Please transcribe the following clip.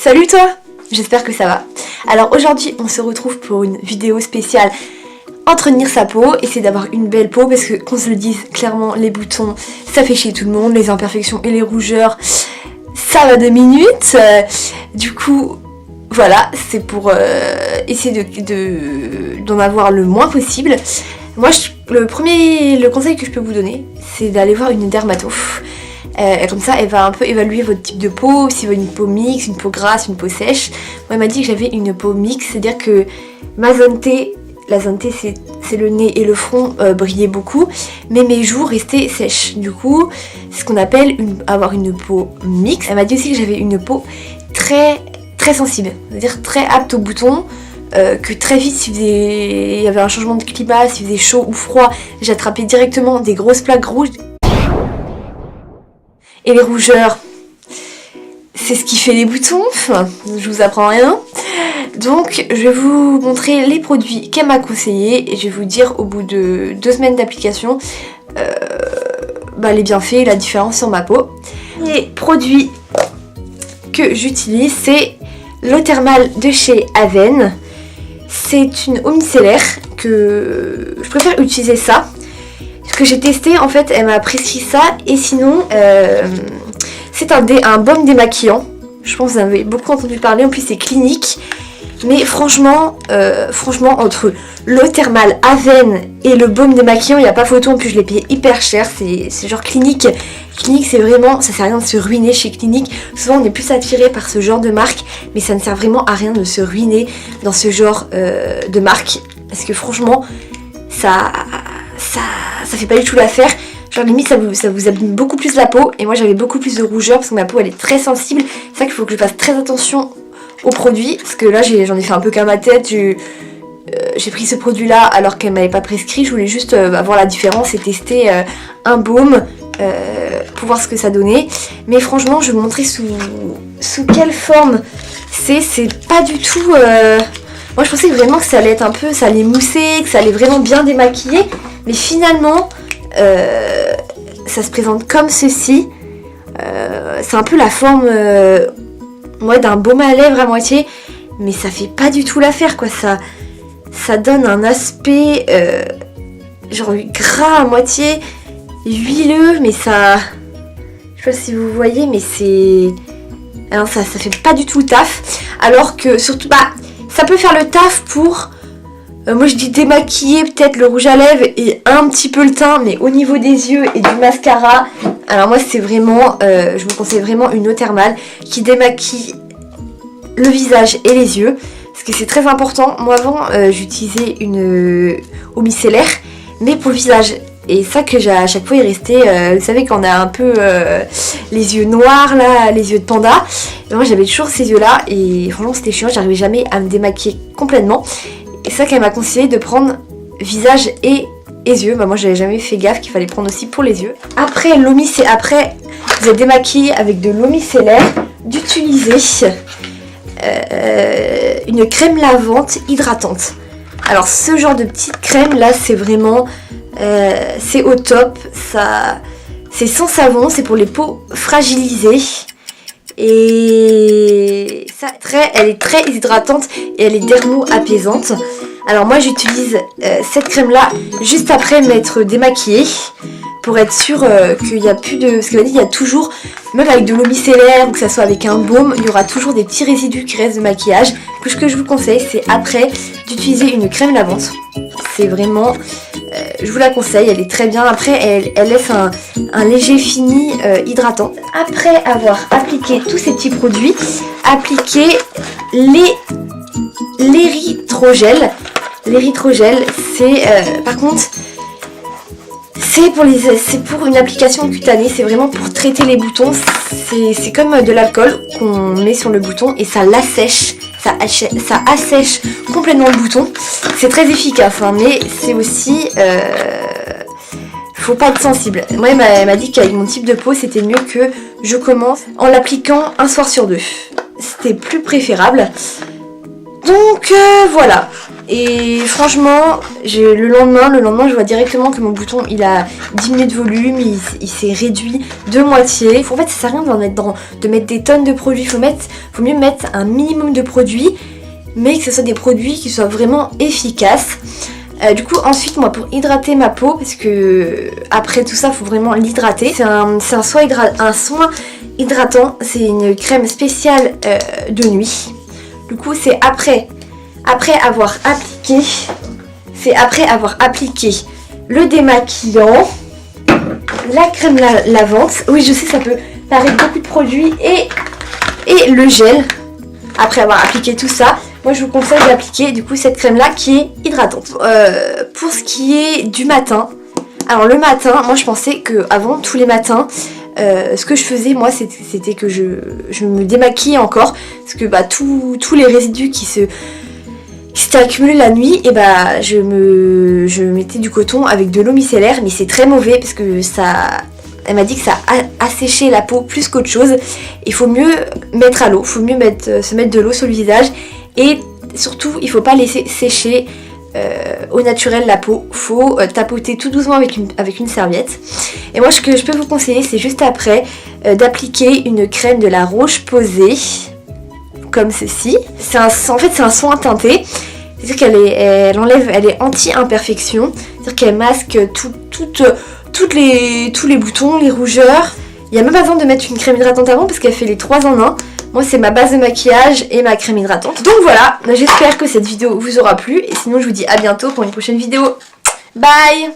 Salut toi! J'espère que ça va. Alors aujourd'hui on se retrouve pour une vidéo spéciale entretenir sa peau, essayer d'avoir une belle peau parce que qu'on se le dise clairement, les boutons ça fait chier tout le monde, les imperfections et les rougeurs ça va 2 minutes. Du coup voilà, c'est pour essayer d'en avoir le moins possible. Moi le conseil que je peux vous donner c'est d'aller voir une dermato. Comme ça elle va un peu évaluer votre type de peau, si vous avez une peau mixte, une peau grasse, une peau sèche. Moi elle m'a dit que j'avais une peau mixte, c'est-à-dire que ma zone T, la zone T c'est le nez et le front brillaient beaucoup, mais mes joues restaient sèches. Du coup c'est ce qu'on appelle avoir une peau mixte. Elle m'a dit aussi que j'avais une peau très sensible, c'est-à-dire très apte aux boutons. Que très vite s'il y avait un changement de climat, s'il faisait chaud ou froid, j'attrapais directement des grosses plaques rouges. Et les rougeurs, c'est ce qui fait les boutons, enfin, je vous apprends rien. Donc je vais vous montrer les produits qu'elle m'a conseillé et je vais vous dire au bout de 2 semaines d'application les bienfaits et la différence sur ma peau. Les produits que j'utilise, c'est l'eau thermale de chez Avène. C'est une eau micellaire que je préfère utiliser ça. Ce que j'ai testé, en fait, elle m'a prescrit ça. Et sinon, c'est un baume démaquillant. Je pense que vous en avez beaucoup entendu parler. En plus, c'est Clinique. Mais franchement, entre l'eau thermale Avène et le baume démaquillant, il n'y a pas photo. En plus, je l'ai payé hyper cher. C'est genre Clinique. Clinique, c'est vraiment, ça sert à rien de se ruiner chez Clinique. Souvent, on est plus attiré par ce genre de marque. Mais ça ne sert vraiment à rien de se ruiner dans ce genre de marque. Parce que franchement, ça fait pas du tout l'affaire. Genre limite ça vous abîme beaucoup plus la peau. Et moi j'avais beaucoup plus de rougeur parce que ma peau elle est très sensible. C'est ça qu'il faut que je fasse très attention aux produits. Parce que là j'en ai fait un peu qu'à ma tête. J'ai pris ce produit là alors qu'elle m'avait pas prescrit. Je voulais juste voir la différence et tester un baume pour voir ce que ça donnait. Mais franchement je vais vous montrer sous quelle forme c'est pas du tout... Moi je pensais vraiment que ça allait être un peu, ça allait mousser, que ça allait vraiment bien démaquiller. Mais finalement, ça se présente comme ceci. C'est un peu la forme d'un baume à lèvres à moitié. Mais ça fait pas du tout l'affaire quoi. Ça donne un aspect genre gras à moitié, huileux. Mais ça... Je sais pas si vous voyez, mais c'est... Alors, ça fait pas du tout le taf. Alors que surtout... ça peut faire le taf pour, moi je dis démaquiller peut-être le rouge à lèvres et un petit peu le teint, mais au niveau des yeux et du mascara, alors moi c'est vraiment, je vous conseille vraiment une eau thermale qui démaquille le visage et les yeux, parce que c'est très important. Moi avant j'utilisais une eau micellaire, mais pour le visage. Et ça que j'ai à chaque fois il restait, vous savez quand on a un peu les yeux noirs là, les yeux de panda. Et moi j'avais toujours ces yeux là et franchement c'était chiant, j'arrivais jamais à me démaquiller complètement. Et c'est ça qu'elle m'a conseillé de prendre visage et yeux. Moi j'avais jamais fait gaffe qu'il fallait prendre aussi pour les yeux. Après vous êtes démaquillé avec de l'eau micellaire, d'utiliser une crème lavante hydratante. Alors ce genre de petite crème là c'est vraiment... c'est au top, c'est sans savon, c'est pour les peaux fragilisées et elle est très hydratante et elle est dermo-apaisante. Alors moi j'utilise cette crème là juste après m'être démaquillée pour être sûre qu'il n'y a plus de... Parce qu'elle m'a dit il y a toujours, même avec de l'eau micellaire ou que ça soit avec un baume, il y aura toujours des petits résidus qui restent de maquillage. Ce que je vous conseille c'est après d'utiliser une crème lavante. C'est vraiment... je vous la conseille, elle est très bien. Après, elle laisse un léger fini hydratant. Après avoir appliqué tous ces petits produits, appliquez l'érythrogel. L'érythrogel, c'est par contre, c'est pour une application cutanée. C'est vraiment pour traiter les boutons. C'est comme de l'alcool qu'on met sur le bouton et ça l'assèche. Ça assèche complètement le bouton. C'est très efficace hein, mais c'est aussi faut pas être sensible. Moi elle m'a dit qu'avec mon type de peau c'était mieux que je commence en l'appliquant un soir sur 2. C'était plus préférable. Donc voilà. Et franchement, le lendemain je vois directement que mon bouton il a diminué de volume, il s'est réduit de moitié. En fait ça sert à rien de mettre des tonnes de produits, faut mieux mettre un minimum de produits, mais que ce soit des produits qui soient vraiment efficaces. Du coup ensuite moi pour hydrater ma peau, parce que après tout ça faut vraiment l'hydrater, c'est un soin hydratant, c'est une crème spéciale de nuit. Du coup c'est après avoir appliqué le démaquillant, la crème lavante, oui je sais ça peut paraître beaucoup de produits, et le gel. Après avoir appliqué tout ça, moi je vous conseille d'appliquer du coup cette crème là qui est hydratante. Pour ce qui est du matin, alors le matin, moi je pensais que avant tous les matins, ce que je faisais moi c'était que je me démaquillais encore, parce que tous les résidus qui s'étaient accumulés la nuit, et je mettais du coton avec de l'eau micellaire, mais c'est très mauvais parce que elle m'a dit que ça asséchait la peau plus qu'autre chose. Il faut mieux mettre à l'eau, se mettre de l'eau sur le visage, et surtout il faut pas laisser sécher au naturel la peau, faut tapoter tout doucement avec une serviette. Et moi ce que je peux vous conseiller, c'est juste après d'appliquer une crème de la Roche-Posay comme ceci. En fait c'est un soin teinté, c'est-à-dire elle est anti-imperfection, c'est-à-dire qu'elle masque tous les boutons, les rougeurs. Il n'y a même pas besoin de mettre une crème hydratante avant parce qu'elle fait les 3 en 1. Moi c'est ma base de maquillage et ma crème hydratante. Donc voilà, j'espère que cette vidéo vous aura plu, et sinon je vous dis à bientôt pour une prochaine vidéo. Bye!